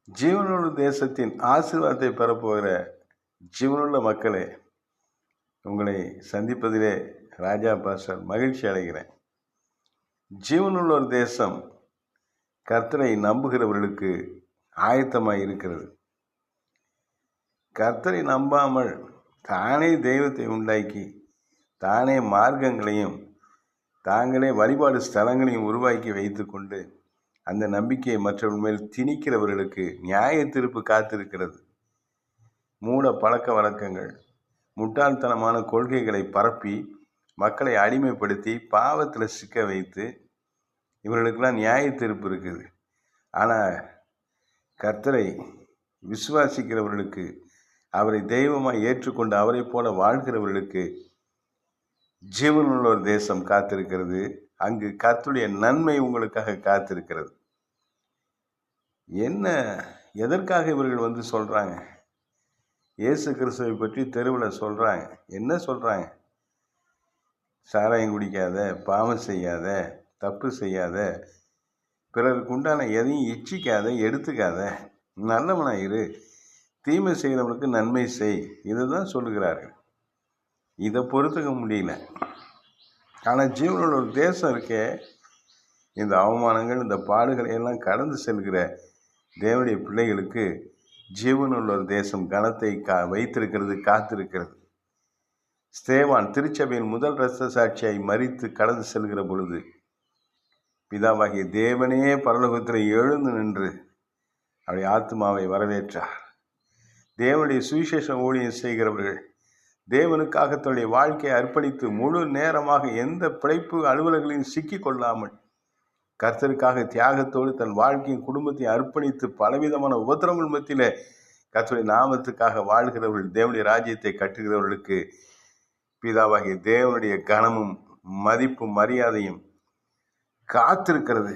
ஜீவனுள்ள தேசத்தின் ஆசீர்வாதத்தை பெறப்போகிற ஜீவனுள்ள மக்களே, உங்களை சந்திப்பதிலே ராஜா பாஸ்டர் மகிழ்ச்சி அடைகிறேன். ஜீவனுள்ள ஒரு தேசம் கர்த்தரை நம்புகிறவர்களுக்கு ஆயத்தமாய் இருக்கிறது. கர்த்தரை நம்பாமல் தானே தெய்வத்தை உண்டாக்கி தானே மார்க்கங்களையும் தாங்களே வழிபாடு ஸ்தலங்களையும் உருவாக்கி வைத்து கொண்டு அந்த நம்பிக்கையை மற்றவர்கள் மேல் திணிக்கிறவர்களுக்கு நியாய தீர்ப்பு காத்திருக்கிறது. மூட பழக்க வழக்கங்கள், முட்டாள்தனமான கொள்கைகளை பரப்பி மக்களை அடிமைப்படுத்தி பாவத்தில் சிக்க வைத்து இவர்களுக்கெல்லாம் நியாய தீர்ப்பு இருக்குது. ஆனால் கர்த்தரை விசுவாசிக்கிறவர்களுக்கு, அவரை தெய்வமாக ஏற்றுக்கொண்டு அவரை போல வாழ்கிறவர்களுக்கு ஜீவனுள்ள ஒரு தேசம் காத்திருக்கிறது. அங்கு கர்த்தருடைய நன்மை உங்களுக்காக காத்திருக்கிறது. என்ன, எதற்காக இவர்கள் வந்து சொல்கிறாங்க? இயேசு கிறிஸ்துவை பற்றி தெருவில் சொல்கிறாங்க. என்ன சொல்கிறாங்க? சாராயம் குடிக்காத, பாவம் செய்யாத, தப்பு செய்யாத, பிறருக்கு உண்டான எதையும் இச்சிக்காத, எடுத்துக்காத, நல்லவனாயிரு, தீமை செய்கிறவனுக்கு நன்மை செய், இதை தான் சொல்லுகிறார்கள். இதை பொறுத்துக்க முடியல. ஆனால் ஜீவனோட ஒரு தேசம் இருக்கே, இந்த அவமானங்கள், இந்த பாடுகளை எல்லாம் கடந்து செல்கிற தேவனுடைய பிள்ளைகளுக்கு ஜீவனுள்ள ஒரு தேசம் கனத்தை வைத்திருக்கிறது, காத்திருக்கிறது. ஸ்தேவான் திருச்சபையின் முதல் இரத்த சாட்சியாய் மரித்து கடந்து செல்கிற பொழுது பிதாவாகிய தேவனே பரலோகத்தில் எழுந்து நின்று அவருடைய ஆத்மாவை வரவேற்றார். தேவனுடைய சுவிசேஷ ஊழியம் செய்கிறவர்கள் தேவனுக்காக தன்னுடைய வாழ்க்கையை அர்ப்பணித்து முழு நேரமாக எந்த பிழைப்பு அலுவலர்களையும் சிக்கி கொள்ளாமல் கர்த்தருக்காக தியாகத்தோடு தன் வாழ்க்கையின் குடும்பத்தை அர்ப்பணித்து பலவிதமான உபத்திரங்கள் மத்தியில் கர்த்தருடைய நாமத்துக்காக வாழ்கிறவர்கள், தேவனுடைய ராஜ்யத்தை கட்டுகிறவர்களுக்கு பிதாவாகிய தேவனுடைய கனமும் மதிப்பும் மரியாதையும் காத்திருக்கிறது.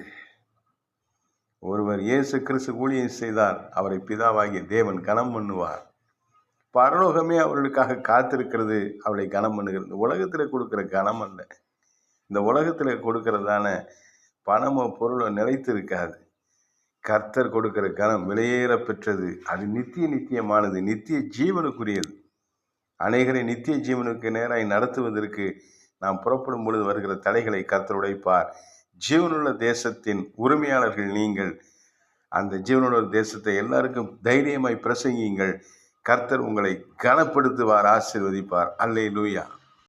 ஒருவர் இயேசு கிறிஸ்து ஊழியம் செய்தால் அவரை பிதாவாகிய தேவன் கனம் பண்ணுவார். பரலோகமே அவர்களுக்காக காத்திருக்கிறது, அவளை கனம் பண்ணுகிறது. இந்த உலகத்தில் கொடுக்குற கனம் அல்ல, இந்த உலகத்தில் கொடுக்கறதான பணமோ பொருளோ நிலைத்து இருக்காது. கர்த்தர் கொடுக்கிற கனம் விலையேற பெற்றது. அது நித்தியமானது, நித்திய ஜீவனுக்குரியது. அநேகரை நித்திய ஜீவனுக்கு நேராய் நடத்துவதற்கு நாம் புறப்படும் பொழுது வருகிற தடைகளை கர்த்தர் உடைப்பார். ஜீவனுள்ள தேசத்தின் உரிமையாளர்கள் நீங்கள். அந்த ஜீவனுள்ள தேசத்தை எல்லாருக்கும் தைரியமாய் பிரசங்கியுங்கள். கர்த்தர் உங்களை கனப்படுத்துவார், ஆசீர்வதிப்பார். அல்லேலூயா.